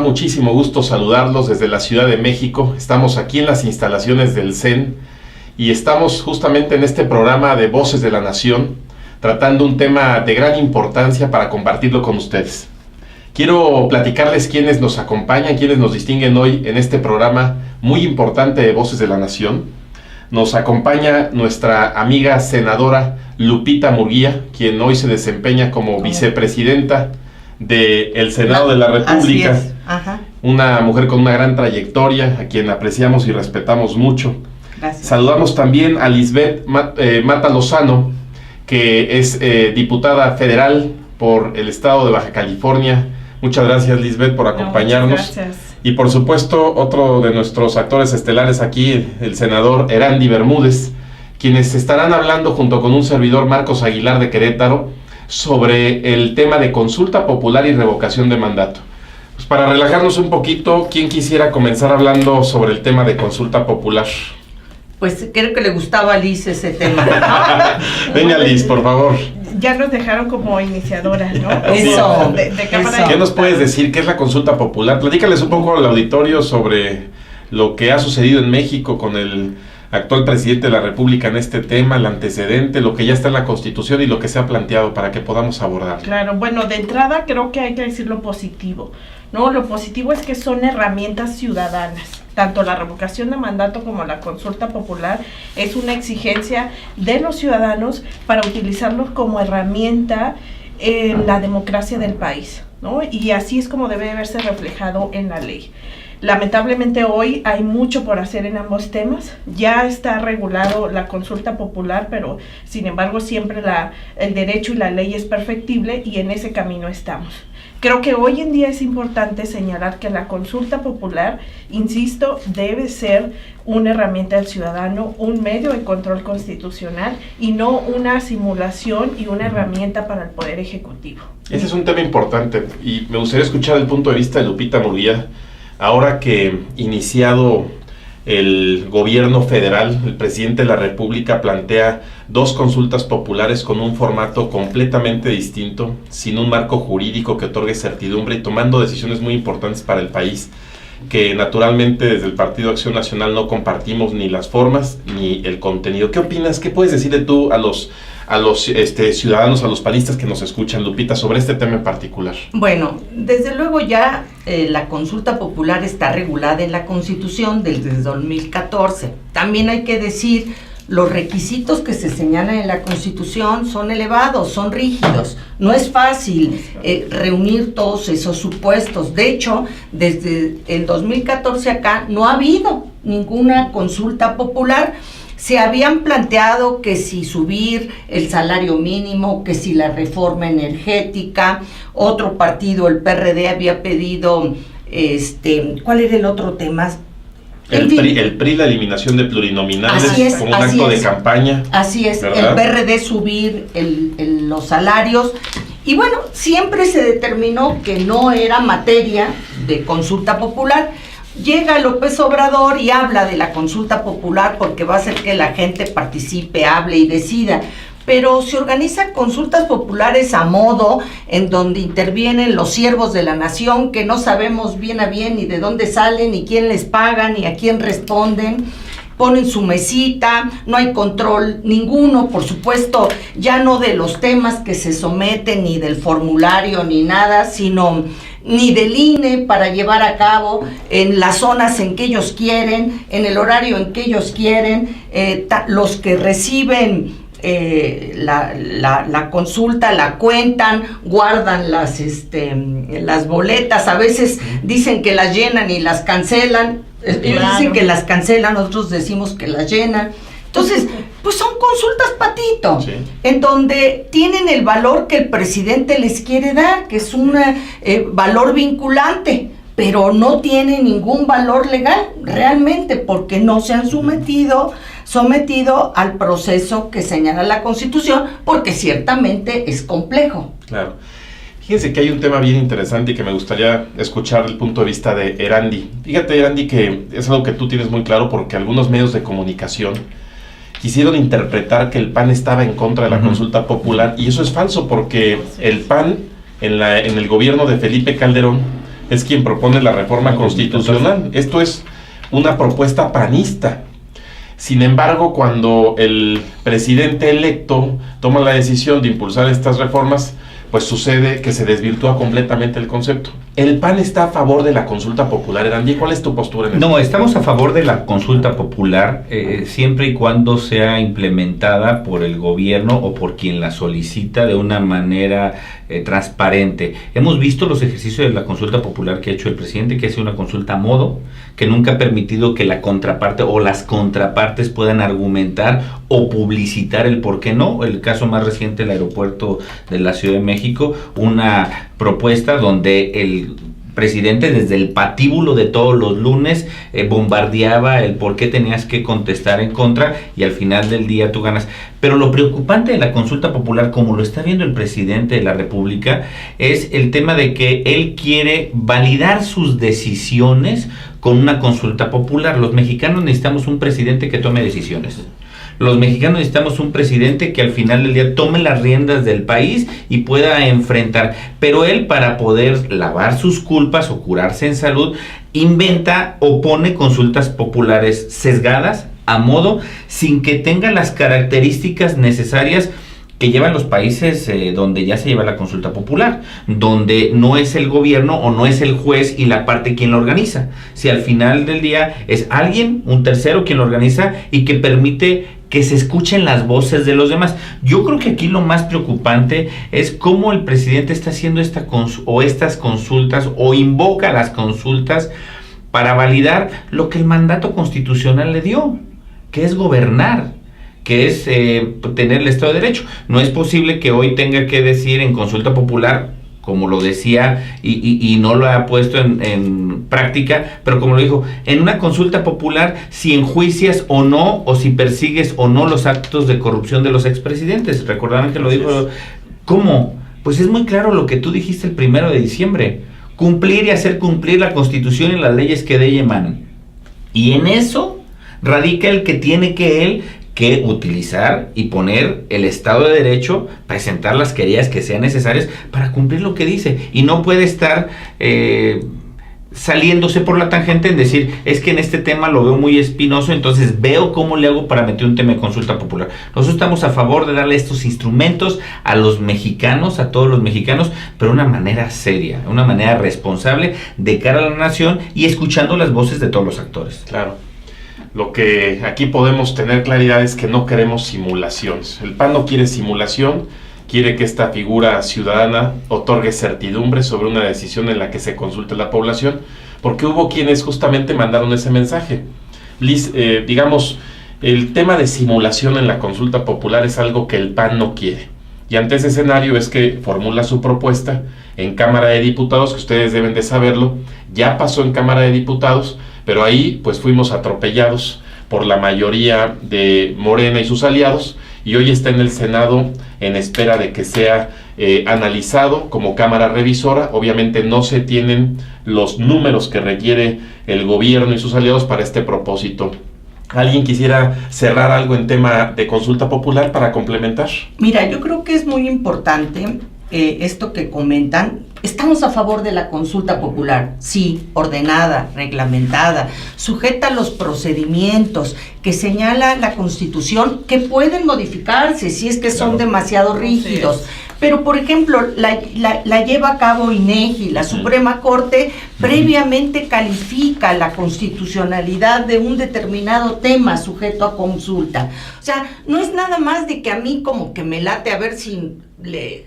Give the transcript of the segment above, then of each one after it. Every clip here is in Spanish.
muchísimo gusto saludarlos desde la Ciudad de México. Estamos aquí en las instalaciones del CEN y estamos justamente en este programa de Voces de la Nación, tratando un tema de gran importancia para compartirlo con ustedes. Quiero platicarles quiénes nos acompañan, quiénes nos distinguen hoy en este programa muy importante de Voces de la Nación. Nos acompaña nuestra amiga senadora Lupita Murguía, quien hoy se desempeña como vicepresidenta del Senado de la República. Así es. Ajá. Una mujer con una gran trayectoria, a quien apreciamos y respetamos mucho. Gracias. Saludamos también a Lisbeth Mata Lozano, que es diputada federal por el estado de Baja California. Muchas gracias, Lisbeth, por acompañarnos. Muchas gracias. Y por supuesto, otro de nuestros actores estelares aquí, el senador Erandy Bermúdez, quienes estarán hablando junto con un servidor, Marcos Aguilar de Querétaro, sobre el tema de consulta popular y revocación de mandato. Pues para relajarnos un poquito, ¿quién quisiera comenzar hablando sobre el tema de consulta popular? Pues creo que le gustaba a Liz ese tema, ¿no? Venga, Liz, por favor. Ya nos dejaron como iniciadoras, ¿no? Eso, de Cámara de ¿Qué nos puedes Diputados. decir? ¿Qué es la consulta popular? Platícales un poco al auditorio sobre lo que ha sucedido en México con el actual presidente de la República en este tema, el antecedente, lo que ya está en la Constitución y lo que se ha planteado para que podamos abordar. Claro, bueno, de entrada creo que hay que decir lo positivo, ¿no? Lo positivo es que son herramientas ciudadanas. Tanto la revocación de mandato como la consulta popular es una exigencia de los ciudadanos para utilizarlos como herramienta en la democracia del país, ¿no? Y así es como debe verse reflejado en la ley. Lamentablemente hoy hay mucho por hacer en ambos temas. Ya está regulado la consulta popular, pero sin embargo siempre el derecho y la ley es perfectible y en ese camino estamos. Creo que hoy en día es importante señalar que la consulta popular, insisto, debe ser una herramienta del ciudadano, un medio de control constitucional y no una simulación y una herramienta para el Poder Ejecutivo. Ese es un tema importante y me gustaría escuchar el punto de vista de Lupita Murguía. Ahora que iniciado el gobierno federal, el presidente de la República plantea 2 consultas populares con un formato completamente distinto, sin un marco jurídico que otorgue certidumbre y tomando decisiones muy importantes para el país, que naturalmente desde el Partido Acción Nacional no compartimos ni las formas ni el contenido. ¿Qué opinas? ¿Qué puedes decirle tú a los ciudadanos, a los panistas que nos escuchan, Lupita, sobre este tema en particular? Bueno, desde luego ya la consulta popular está regulada en la Constitución desde 2014. También hay que decir, los requisitos que se señalan en la Constitución son elevados, son rígidos. No es fácil reunir todos esos supuestos. De hecho, desde el 2014 acá no ha habido ninguna consulta popular. Se habían planteado que si subir el salario mínimo, que si la reforma energética, otro partido, el PRD, había pedido, ¿cuál era el otro tema? El PRI, la eliminación de plurinominales como un acto de campaña. Así es, ¿verdad? El PRD subir los salarios. Y bueno, siempre se determinó que no era materia de consulta popular. Llega López Obrador y habla de la consulta popular porque va a hacer que la gente participe, hable y decida. Pero se organizan consultas populares a modo, en donde intervienen los siervos de la nación, que no sabemos bien a bien ni de dónde salen, ni quién les paga, ni a quién responden. Ponen su mesita, no hay control ninguno, por supuesto, ya no de los temas que se someten, ni del formulario, ni nada, sino ni del INE para llevar a cabo en las zonas en que ellos quieren, en el horario en que ellos quieren, los que reciben la consulta la cuentan, guardan las boletas, a veces dicen que las llenan y las cancelan. Ellos dicen que las cancelan, nosotros decimos que las llenan. Entonces, pues son consultas patito, sí, en donde tienen el valor que el presidente les quiere dar, que es un valor vinculante, pero no tiene ningún valor legal realmente, porque no se han sometido al proceso que señala la Constitución, porque ciertamente es complejo. Claro. Fíjense que hay un tema bien interesante y que me gustaría escuchar el punto de vista de Erandy. Fíjate, Erandy, que es algo que tú tienes muy claro porque algunos medios de comunicación quisieron interpretar que el PAN estaba en contra de la consulta popular, y eso es falso porque el PAN en el gobierno de Felipe Calderón es quien propone la reforma constitucional. Esto es una propuesta panista. Sin embargo, cuando el presidente electo toma la decisión de impulsar estas reformas, pues sucede que se desvirtúa completamente el concepto. ¿El PAN está a favor de la consulta popular, Erandi? ¿Cuál es tu postura en eso? No, estamos a favor de la consulta popular siempre y cuando sea implementada por el gobierno o por quien la solicita de una manera transparente. Hemos visto los ejercicios de la consulta popular que ha hecho el presidente, que ha sido una consulta a modo, que nunca ha permitido que la contraparte o las contrapartes puedan argumentar o publicitar el por qué no. El caso más reciente, el aeropuerto de la Ciudad de México, una propuesta donde el presidente desde el patíbulo de todos los lunes bombardeaba el por qué tenías que contestar en contra y al final del día tú ganas. Pero lo preocupante de la consulta popular, como lo está viendo el presidente de la República, es el tema de que él quiere validar sus decisiones con una consulta popular. Los mexicanos necesitamos un presidente que tome decisiones. Los mexicanos necesitamos un presidente que al final del día tome las riendas del país y pueda enfrentar. Pero él, para poder lavar sus culpas o curarse en salud, inventa o pone consultas populares sesgadas, a modo, sin que tenga las características necesarias que llevan los países donde ya se lleva la consulta popular, donde no es el gobierno o no es el juez y la parte quien lo organiza. Si al final del día es alguien, un tercero quien lo organiza y que permite que se escuchen las voces de los demás. Yo creo que aquí lo más preocupante es cómo el presidente está haciendo estas consultas o invoca las consultas para validar lo que el mandato constitucional le dio, que es gobernar, que es tener el Estado de Derecho. No es posible que hoy tenga que decir en consulta popular, como lo decía y no lo ha puesto en práctica, pero como lo dijo, en una consulta popular, si enjuicias o no, o si persigues o no los actos de corrupción de los expresidentes. Recordarán que lo dijo. ¿Cómo? Pues es muy claro lo que tú dijiste el 1 de diciembre. Cumplir y hacer cumplir la Constitución y las leyes que de ella emanan. Y en eso radica el que tiene que utilizar y poner el Estado de Derecho, presentar las querellas que sean necesarias para cumplir lo que dice, y no puede estar saliéndose por la tangente en decir, es que en este tema lo veo muy espinoso, entonces veo cómo le hago para meter un tema de consulta popular. Nosotros estamos a favor de darle estos instrumentos a los mexicanos, a todos los mexicanos, pero de una manera seria, una manera responsable de cara a la nación y escuchando las voces de todos los actores. Claro. Lo que aquí podemos tener claridad es que no queremos simulaciones. El PAN no quiere simulación, quiere que esta figura ciudadana otorgue certidumbre sobre una decisión en la que se consulte la población, porque hubo quienes justamente mandaron ese mensaje. Digamos, el tema de simulación en la consulta popular es algo que el PAN no quiere. Y ante ese escenario es que formula su propuesta en Cámara de Diputados, que ustedes deben de saberlo, ya pasó en Cámara de Diputados, pero ahí pues fuimos atropellados por la mayoría de Morena y sus aliados, y hoy está en el Senado en espera de que sea analizado como Cámara Revisora. Obviamente no se tienen los números que requiere el gobierno y sus aliados para este propósito. ¿Alguien quisiera cerrar algo en tema de consulta popular para complementar? Mira, yo creo que es muy importante esto que comentan. Estamos a favor de la consulta popular, sí, ordenada, reglamentada, sujeta a los procedimientos que señala la Constitución, que pueden modificarse si es que son demasiado rígidos. Pero, por ejemplo, la lleva a cabo INEGI, la Suprema Corte previamente califica la constitucionalidad de un determinado tema sujeto a consulta. O sea, no es nada más de que a mí como que me late a ver si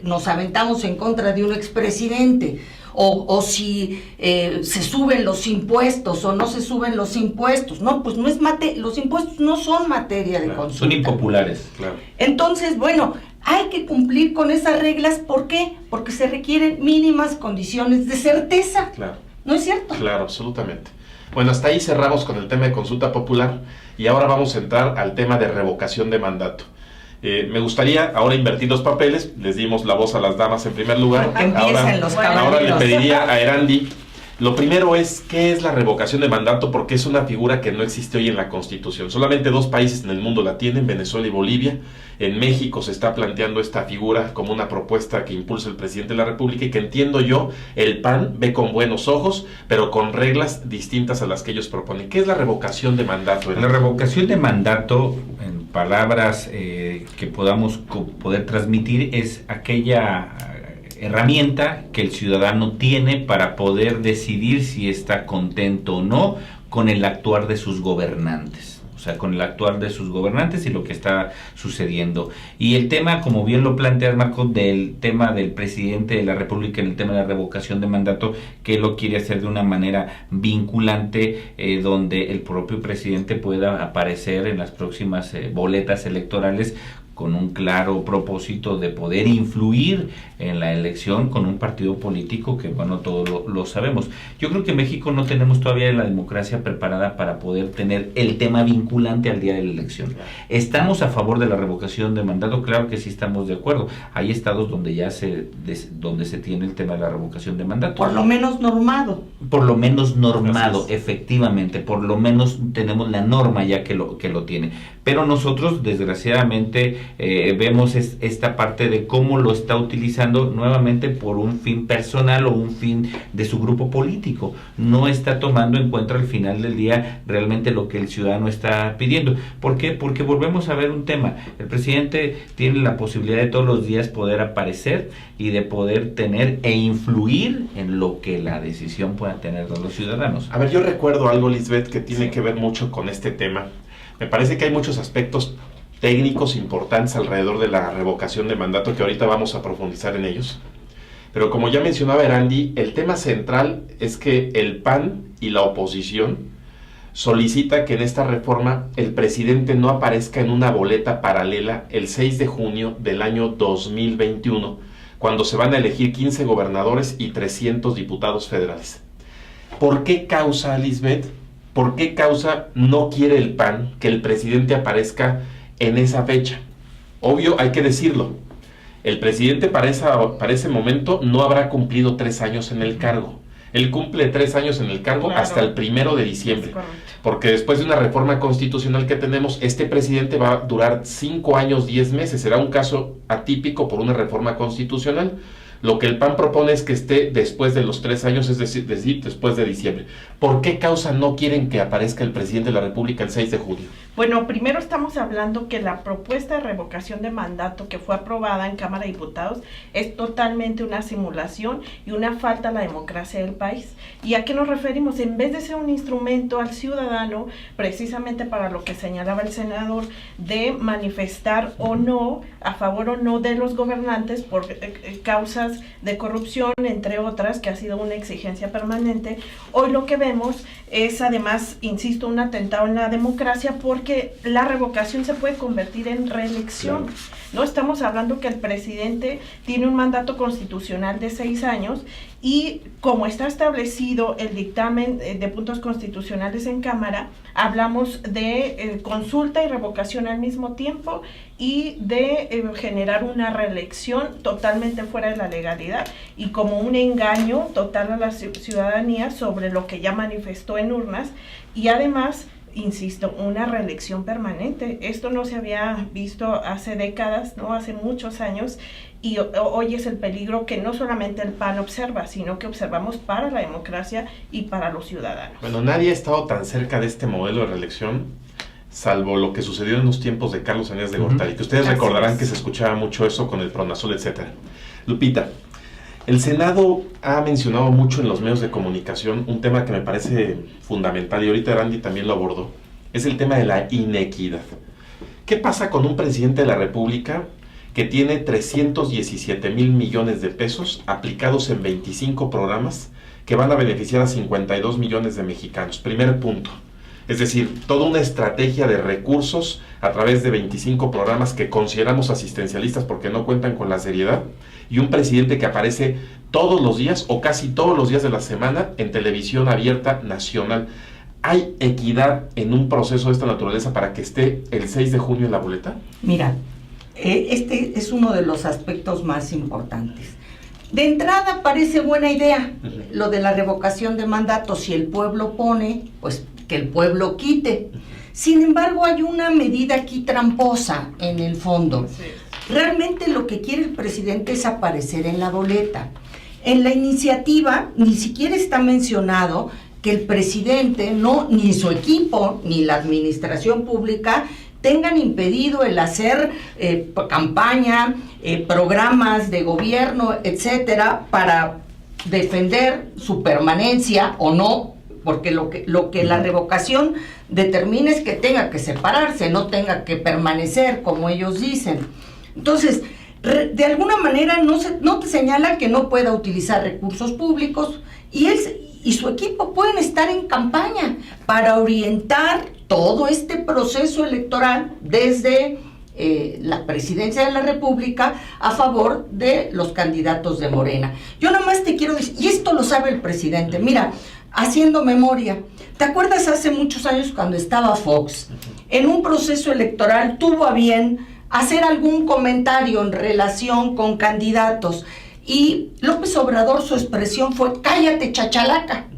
nos aventamos en contra de un expresidente, o si se suben los impuestos o no se suben los impuestos. No, pues no es los impuestos no son materia de consulta. Son impopulares. Claro. Entonces, bueno, hay que cumplir con esas reglas. ¿Por qué? Porque se requieren mínimas condiciones de certeza. Claro. ¿No es cierto? Claro, absolutamente. Bueno, hasta ahí cerramos con el tema de consulta popular y ahora vamos a entrar al tema de revocación de mandato. Me gustaría ahora invertir los papeles. Les dimos la voz a las damas en primer lugar. Que empiecen los caballeros. Ahora le pediría a Erandi Lo primero es, ¿qué es la revocación de mandato? Porque es una figura que no existe hoy en la Constitución. Solamente 2 países en el mundo la tienen, Venezuela y Bolivia. En México se está planteando esta figura como una propuesta que impulsa el presidente de la República y que entiendo yo, el PAN ve con buenos ojos, pero con reglas distintas a las que ellos proponen. ¿Qué es la revocación de mandato? La revocación de mandato, en palabras que podamos poder transmitir, es aquella herramienta que el ciudadano tiene para poder decidir si está contento o no con el actuar de sus gobernantes. O sea, con el actuar de sus gobernantes y lo que está sucediendo. Y el tema, como bien lo planteas, Marco, del tema del presidente de la República en el tema de la revocación de mandato, que lo quiere hacer de una manera vinculante, donde el propio presidente pueda aparecer en las próximas boletas electorales con un claro propósito de poder influir en la elección con un partido político que, bueno, todos lo sabemos. Yo creo que en México no tenemos todavía la democracia preparada para poder tener el tema vinculante al día de la elección. ¿Estamos a favor de la revocación de mandato? Claro que sí estamos de acuerdo. Hay estados donde ya donde se tiene el tema de la revocación de mandato. Por lo menos normado. Por lo menos normado, efectivamente. Por lo menos tenemos la norma ya que lo tiene. Pero nosotros, desgraciadamente, vemos esta parte de cómo lo está utilizando nuevamente por un fin personal o un fin de su grupo político. No está tomando en cuenta al final del día realmente lo que el ciudadano está pidiendo. ¿Por qué? Porque volvemos a ver un tema. El presidente tiene la posibilidad de todos los días poder aparecer y de poder tener e influir en lo que la decisión pueda tener de los ciudadanos. A ver, yo recuerdo algo, Lisbeth, que tiene que ver mucho con este tema. Me parece que hay muchos aspectos técnicos importantes alrededor de la revocación de mandato que ahorita vamos a profundizar en ellos. Pero como ya mencionaba Erandi, el tema central es que el PAN y la oposición solicita que en esta reforma el presidente no aparezca en una boleta paralela el 6 de junio del año 2021, cuando se van a elegir 15 gobernadores y 300 diputados federales. ¿Por qué causa, Lisbeth? ¿Por qué causa no quiere el PAN que el presidente aparezca en esa fecha? Obvio, hay que decirlo. El presidente para ese momento no habrá cumplido 3 años en el cargo. Él cumple 3 años en el cargo, claro, hasta el 1 de diciembre. Porque después de una reforma constitucional que tenemos, este presidente va a durar 5 años, 10 meses. Será un caso atípico por una reforma constitucional. Lo que el PAN propone es que esté después de los 3 años, es decir, después de diciembre. ¿Por qué causa no quieren que aparezca el presidente de la República el 6 de junio? Bueno, primero estamos hablando que la propuesta de revocación de mandato que fue aprobada en Cámara de Diputados es totalmente una simulación y una falta a la democracia del país. ¿Y a qué nos referimos? En vez de ser un instrumento al ciudadano, precisamente para lo que señalaba el senador, de manifestar o no, a favor o no de los gobernantes por causas de corrupción, entre otras, que ha sido una exigencia permanente, hoy lo que vemos es además, insisto, un atentado en la democracia porque la revocación se puede convertir en reelección. Claro. No estamos hablando que el presidente tiene un mandato constitucional de 6 años y como está establecido el dictamen de puntos constitucionales en Cámara, hablamos de consulta y revocación al mismo tiempo y de generar una reelección totalmente fuera de la legalidad y como un engaño total a la ciudadanía sobre lo que ya manifestó en urnas y además, insisto, una reelección permanente. Esto no se había visto hace décadas, ¿no? Hace muchos años, y hoy es el peligro que no solamente el PAN observa, sino que observamos para la democracia y para los ciudadanos. Bueno, nadie ha estado tan cerca de este modelo de reelección, salvo lo que sucedió en los tiempos de Carlos Salinas de Gortari, que ustedes recordarán que se escuchaba mucho eso con el Pronazol, etcétera. Lupita, el Senado ha mencionado mucho en los medios de comunicación un tema que me parece fundamental, y ahorita Randy también lo abordó, es el tema de la inequidad. ¿Qué pasa con un presidente de la República que tiene 317,000 millones de pesos aplicados en 25 programas que van a beneficiar a 52 millones de mexicanos? Primer punto. Es decir, toda una estrategia de recursos a través de 25 programas que consideramos asistencialistas porque no cuentan con la seriedad, y un presidente que aparece todos los días o casi todos los días de la semana en televisión abierta nacional. ¿Hay equidad en un proceso de esta naturaleza para que esté el 6 de junio en la boleta? Mira, este es uno de los aspectos más importantes. De entrada parece buena idea lo de la revocación de mandato. Si el pueblo pone, pues que el pueblo quite. Sin embargo, hay una medida aquí tramposa en el fondo. Realmente lo que quiere el presidente es aparecer en la boleta. En la iniciativa ni siquiera está mencionado que el presidente, no, ni su equipo, ni la administración pública tengan impedido el hacer campaña, programas de gobierno, etcétera, para defender su permanencia o no, porque lo que la revocación determina es que tenga que separarse, no tenga que permanecer, como ellos dicen. Entonces, de alguna manera no te señala que no pueda utilizar recursos públicos, y él y su equipo pueden estar en campaña para orientar todo este proceso electoral desde la presidencia de la República a favor de los candidatos de Morena. Yo nada más te quiero decir, y esto lo sabe el presidente, mira, haciendo memoria, ¿te acuerdas hace muchos años cuando estaba Fox? En un proceso electoral tuvo a bien hacer algún comentario en relación con candidatos, y López Obrador, su expresión fue: cállate, chachalaca.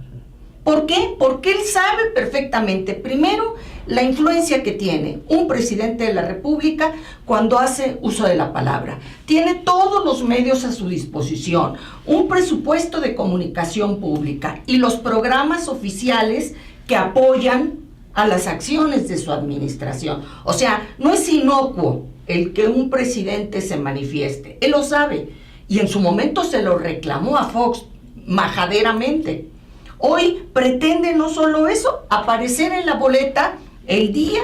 ¿Por qué? Porque él sabe perfectamente, primero, la influencia que tiene un presidente de la República cuando hace uso de la palabra. Tiene todos los medios a su disposición, un presupuesto de comunicación pública y los programas oficiales que apoyan a las acciones de su administración. O sea, no es inocuo el que un presidente se manifieste, él lo sabe, y en su momento se lo reclamó a Fox majaderamente. Hoy pretende no solo eso, aparecer en la boleta el día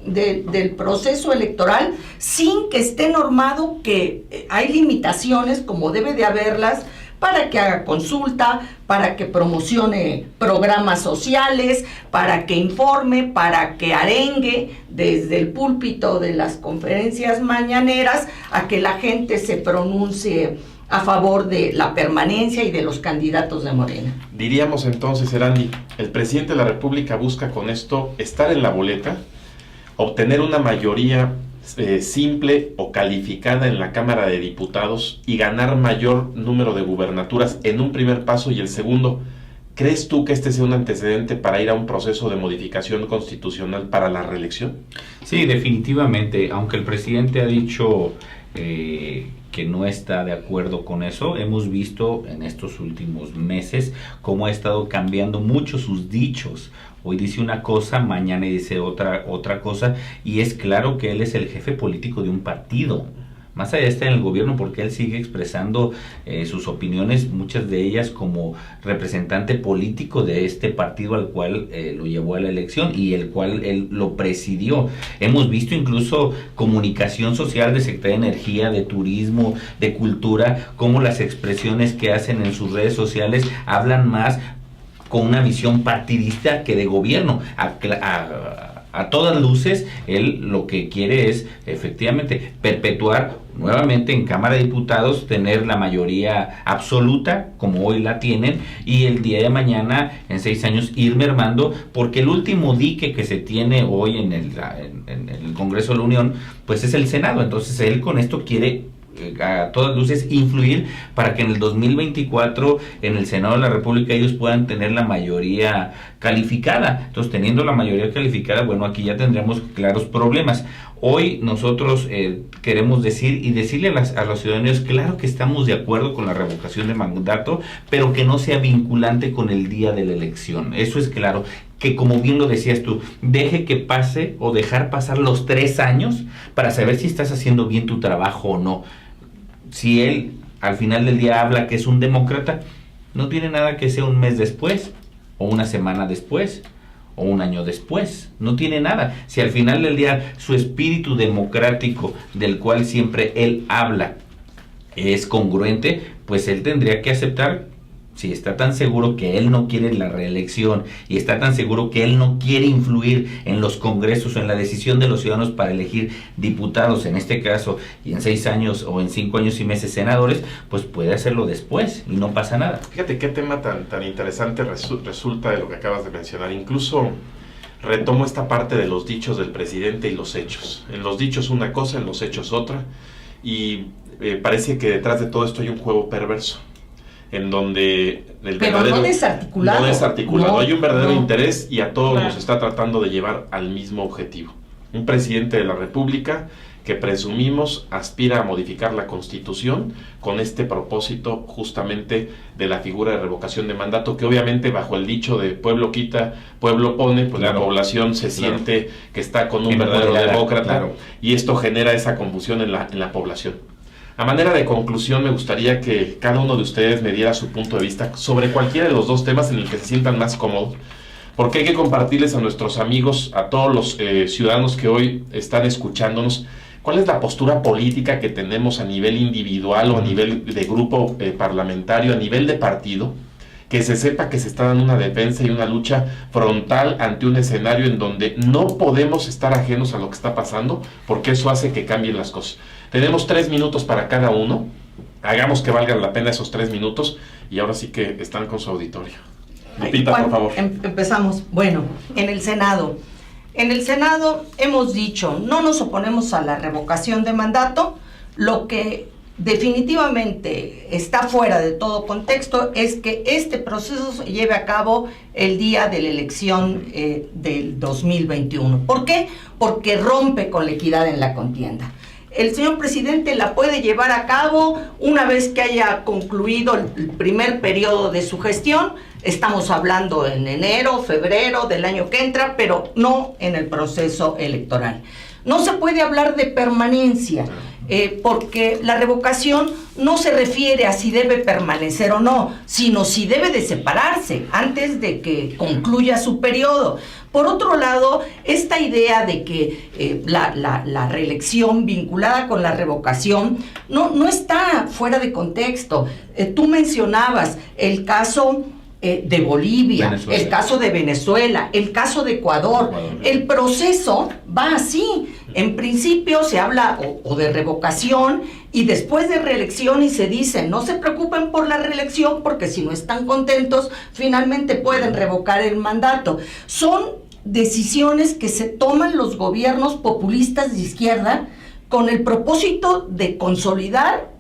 del proceso electoral sin que esté normado que hay limitaciones, como debe de haberlas, para que haga consulta, para que promocione programas sociales, para que informe, para que arengue desde el púlpito de las conferencias mañaneras a que la gente se pronuncie a favor de la permanencia y de los candidatos de Morena. Diríamos entonces, Erandi, el presidente de la República busca con esto estar en la boleta, obtener una mayoría simple o calificada en la Cámara de Diputados y ganar mayor número de gubernaturas en un primer paso, y el segundo, ¿crees tú que este sea un antecedente para ir a un proceso de modificación constitucional para la reelección? Sí, definitivamente, aunque el presidente ha dicho que no está de acuerdo con eso, hemos visto en estos últimos meses cómo ha estado cambiando mucho sus dichos. Hoy dice una cosa, mañana dice otra cosa, y es claro que él es el jefe político de un partido. Más allá está en el gobierno, porque él sigue expresando sus opiniones, muchas de ellas como representante político de este partido al cual lo llevó a la elección y el cual él lo presidió. Hemos visto incluso comunicación social de Secretaría de Energía, de Turismo, de Cultura, cómo las expresiones que hacen en sus redes sociales hablan más con una visión partidista que de gobierno. A todas luces, él lo que quiere es efectivamente perpetuar nuevamente en Cámara de Diputados, tener la mayoría absoluta como hoy la tienen, y el día de mañana, en 6 años, ir mermando, porque el último dique que se tiene hoy en el Congreso de la Unión, pues es el Senado. Entonces él con esto quiere a todas luces influir para que en el 2024 en el Senado de la República ellos puedan tener la mayoría calificada. Entonces, teniendo la mayoría calificada, bueno, aquí ya tendremos claros problemas. Hoy nosotros queremos decir y decirle a los ciudadanos, claro que estamos de acuerdo con la revocación de mandato, pero que no sea vinculante con el día de la elección. Eso es claro. Que, como bien lo decías tú, deje que pase o dejar pasar los 3 años para saber si estás haciendo bien tu trabajo o no. Si él al final del día habla que es un demócrata, no tiene nada que sea un mes después, o una semana después, o un año después. No tiene nada. Si al final del día su espíritu democrático, del cual siempre él habla, es congruente, pues él tendría que aceptar. Si está tan seguro que él no quiere la reelección y está tan seguro que él no quiere influir en los congresos o en la decisión de los ciudadanos para elegir diputados, en este caso, y en 6 años o en 5 años y meses senadores, pues puede hacerlo después y no pasa nada. Fíjate qué tema tan interesante resulta de lo que acabas de mencionar. Incluso retomo esta parte de los dichos del presidente y los hechos. En los dichos una cosa, en los hechos otra, y parece que detrás de todo esto hay un juego perverso. en donde el pero verdadero... no desarticulado. No desarticulado, No, hay un verdadero no. interés y a todos Claro. nos está tratando de llevar al mismo objetivo. Un presidente de la República que presumimos aspira a modificar la Constitución con este propósito justamente de la figura de revocación de mandato, que obviamente bajo el dicho de pueblo quita, pueblo pone, pues Claro. la población se Claro. siente que está con un Empoderada, verdadero demócrata, claro. y esto genera esa confusión en la población. A manera de conclusión, me gustaría que cada uno de ustedes me diera su punto de vista sobre cualquiera de los dos temas en el que se sientan más cómodos, porque hay que compartirles a nuestros amigos, a todos los ciudadanos que hoy están escuchándonos, cuál es la postura política que tenemos a nivel individual o a nivel de grupo parlamentario, a nivel de partido, que se sepa que se está dando una defensa y una lucha frontal ante un escenario en donde no podemos estar ajenos a lo que está pasando, porque eso hace que cambien las cosas. Tenemos 3 minutos para cada uno, hagamos que valgan la pena esos 3 minutos, y ahora sí que están con su auditorio. Lupita, por favor. Empezamos. Bueno, en el Senado hemos dicho, no nos oponemos a la revocación de mandato. Lo que definitivamente está fuera de todo contexto es que este proceso se lleve a cabo el día de la elección del 2021. ¿Por qué? Porque rompe con la equidad en la contienda. El señor presidente la puede llevar a cabo una vez que haya concluido el primer periodo de su gestión. Estamos hablando en enero, febrero del año que entra, pero no en el proceso electoral. No se puede hablar de permanencia, porque la revocación no se refiere a si debe permanecer o no, sino si debe de separarse antes de que concluya su periodo. Por otro lado, esta idea de que la reelección vinculada con la revocación no está fuera de contexto. Tú mencionabas el caso de Bolivia, Venezuela. el caso de Venezuela, el caso de Ecuador. El proceso va así. En principio se habla o de revocación y después de reelección, y se dice, no se preocupen por la reelección porque si no están contentos, finalmente pueden revocar el mandato. Son decisiones que se toman los gobiernos populistas de izquierda con el propósito de consolidar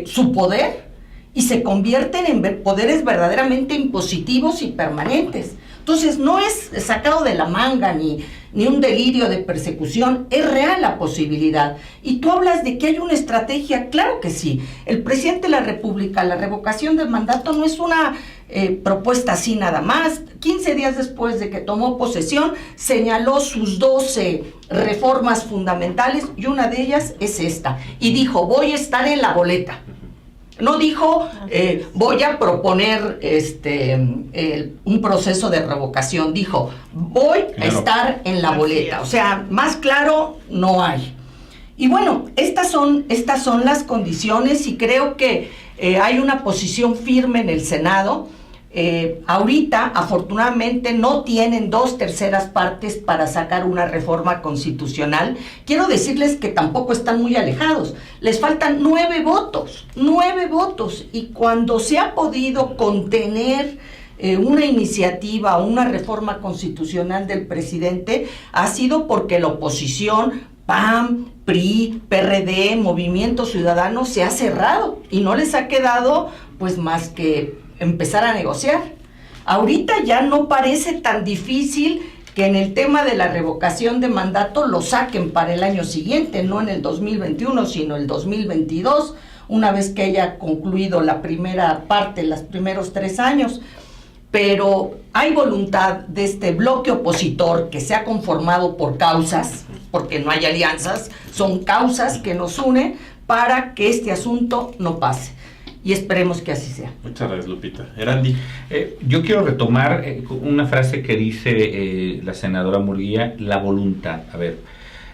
su poder, y se convierten en poderes verdaderamente impositivos y permanentes. Entonces no es sacado de la manga ni un delirio de persecución, es real la posibilidad. Y tú hablas de que hay una estrategia, claro que sí. El presidente de la República, la revocación del mandato no es una propuesta así nada más. 15 días después de que tomó posesión, señaló sus 12 reformas fundamentales, y una de ellas es esta. Y dijo, voy a estar en la boleta. No dijo, voy a proponer un proceso de revocación. Dijo, voy a estar en la boleta. O sea, más claro no hay. Y bueno, estas son las condiciones, y creo que hay una posición firme en el Senado. Ahorita, afortunadamente, no tienen 2/3 partes para sacar una reforma constitucional. Quiero decirles que tampoco están muy alejados. Les faltan 9 votos, y cuando se ha podido contener una iniciativa, una reforma constitucional del presidente, ha sido porque la oposición, PAN, PRI, PRD, Movimiento Ciudadano, se ha cerrado y no les ha quedado pues más que empezar a negociar. Ahorita ya no parece tan difícil que en el tema de la revocación de mandato lo saquen para el año siguiente, no en el 2021, sino el 2022, una vez que haya concluido la primera parte, los primeros 3 años. Pero hay voluntad de este bloque opositor que se ha conformado por causas, porque no hay alianzas, son causas que nos unen para que este asunto no pase. Y esperemos que así sea. Muchas gracias, Lupita. Erandi. Yo quiero retomar una frase que dice la senadora Murguía, la voluntad. A ver,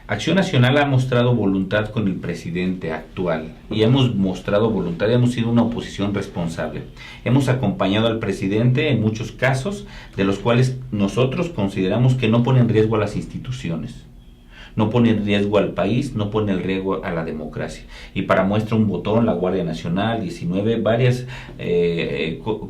Acción Nacional ha mostrado voluntad con el presidente actual, y hemos mostrado voluntad, hemos sido una oposición responsable. Hemos acompañado al presidente en muchos casos, de los cuales nosotros consideramos que no ponen en riesgo a las instituciones. no pone en riesgo al país, no pone en riesgo a la democracia. Y para muestra un botón, la Guardia Nacional, 19, varias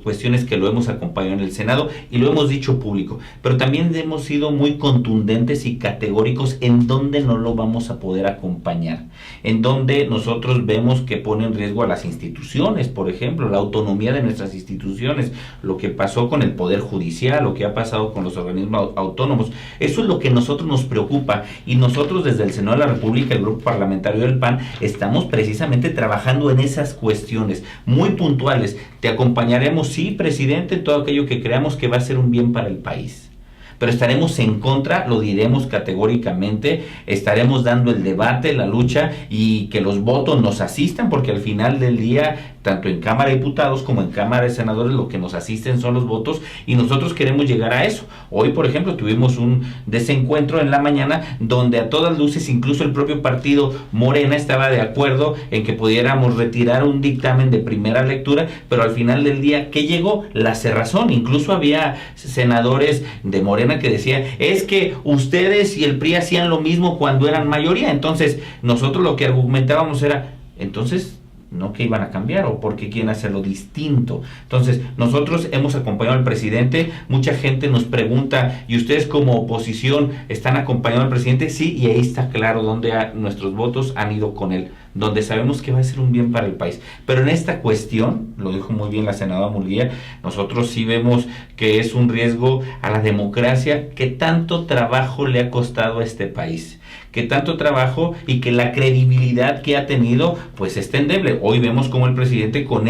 cuestiones que lo hemos acompañado en el Senado y lo hemos dicho público, pero también hemos sido muy contundentes y categóricos en donde no lo vamos a poder acompañar, en donde nosotros vemos que pone en riesgo a las instituciones, por ejemplo, la autonomía de nuestras instituciones, lo que pasó con el Poder Judicial, lo que ha pasado con los organismos autónomos. Eso es lo que a nosotros nos preocupa, y nosotros desde el Senado de la República, el grupo parlamentario del PAN, estamos precisamente trabajando en esas cuestiones muy puntuales. Te acompañaremos, sí, presidente, en todo aquello que creamos que va a ser un bien para el país, pero estaremos en contra, lo diremos categóricamente, estaremos dando el debate, la lucha, y que los votos nos asistan, porque al final del día, tanto en Cámara de Diputados como en Cámara de Senadores, lo que nos asisten son los votos, y nosotros queremos llegar a eso. Hoy, por ejemplo, tuvimos un desencuentro en la mañana, donde a todas luces, incluso el propio partido Morena estaba de acuerdo en que pudiéramos retirar un dictamen de primera lectura, pero al final del día, ¿qué llegó? La cerrazón. Incluso había senadores de Morena que decían, es que ustedes y el PRI hacían lo mismo cuando eran mayoría. Entonces, nosotros lo que argumentábamos era, entonces, no que iban a cambiar, o porque quieren hacerlo distinto. Entonces, nosotros hemos acompañado al presidente. Mucha gente nos pregunta, ¿y ustedes como oposición están acompañando al presidente? Sí, y ahí está claro donde nuestros votos han ido con él, donde sabemos que va a ser un bien para el país. Pero en esta cuestión, lo dijo muy bien la senadora Murguía, nosotros sí vemos que es un riesgo a la democracia que tanto trabajo le ha costado a este país, que tanto trabajo, y que la credibilidad que ha tenido pues está endeble. Hoy vemos como el presidente con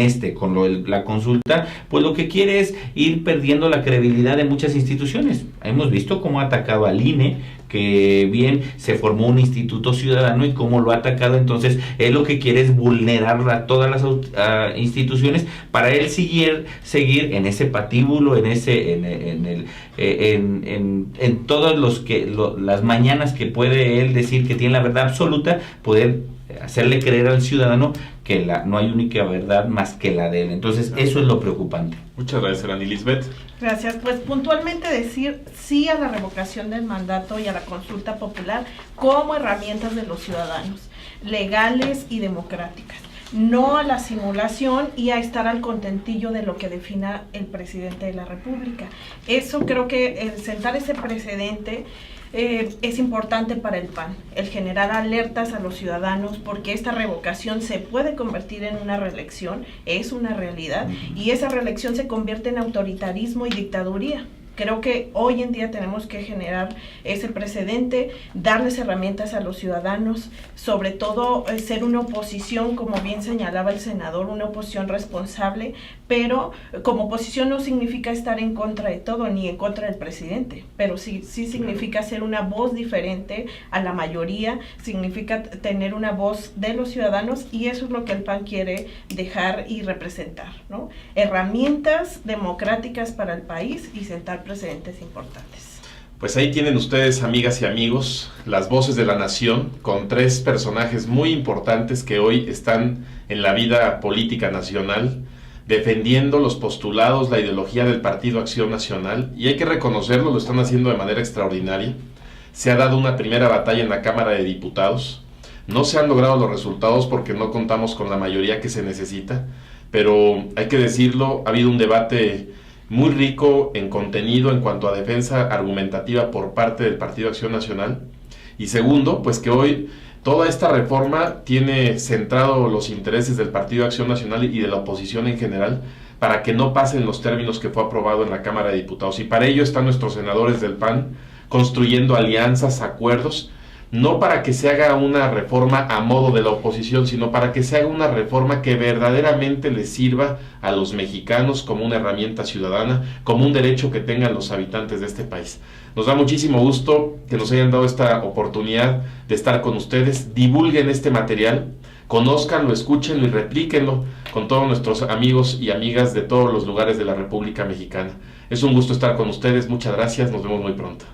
la consulta, pues lo que quiere es ir perdiendo la credibilidad de muchas instituciones. Hemos visto cómo ha atacado al INE, que bien se formó un instituto ciudadano, y cómo lo ha atacado. Entonces él lo que quiere es vulnerar a todas las instituciones para él seguir en ese patíbulo, en todos las mañanas que puede él decir que tiene la verdad absoluta, poder hacerle creer al ciudadano que no hay única verdad más que la de él. Entonces eso es lo preocupante. Muchas gracias, Ana Lisbeth. Gracias. Pues puntualmente decir sí a la revocación del mandato y a la consulta popular como herramientas de los ciudadanos, legales y democráticas, no a la simulación y a estar al contentillo de lo que defina el presidente de la República. Eso creo que el sentar ese precedente es importante para el PAN, el generar alertas a los ciudadanos, porque esta revocación se puede convertir en una reelección, es una realidad, y esa reelección se convierte en autoritarismo y dictaduría. Creo que hoy en día tenemos que generar ese precedente, darles herramientas a los ciudadanos, sobre todo ser una oposición, como bien señalaba el senador, una oposición responsable, pero como oposición no significa estar en contra de todo ni en contra del presidente, pero sí significa ser una voz diferente a la mayoría, significa tener una voz de los ciudadanos, y eso es lo que el PAN quiere dejar y representar, ¿no? Herramientas democráticas para el país y sentar precedentes importantes. Pues ahí tienen ustedes, amigas y amigos, las voces de la nación, con tres personajes muy importantes que hoy están en la vida política nacional, defendiendo los postulados, la ideología del Partido Acción Nacional, y hay que reconocerlo, lo están haciendo de manera extraordinaria. Se ha dado una primera batalla en la Cámara de Diputados, no se han logrado los resultados porque no contamos con la mayoría que se necesita, pero hay que decirlo, ha habido un debate muy rico en contenido en cuanto a defensa argumentativa por parte del Partido Acción Nacional. Y segundo, pues que hoy toda esta reforma tiene centrado los intereses del Partido Acción Nacional y de la oposición en general, para que no pasen los términos que fue aprobado en la Cámara de Diputados. Y para ello están nuestros senadores del PAN construyendo alianzas, acuerdos, no para que se haga una reforma a modo de la oposición, sino para que se haga una reforma que verdaderamente les sirva a los mexicanos como una herramienta ciudadana, como un derecho que tengan los habitantes de este país. Nos da muchísimo gusto que nos hayan dado esta oportunidad de estar con ustedes. Divulguen este material, conózcanlo, escúchenlo y replíquenlo con todos nuestros amigos y amigas de todos los lugares de la República Mexicana. Es un gusto estar con ustedes, muchas gracias, nos vemos muy pronto.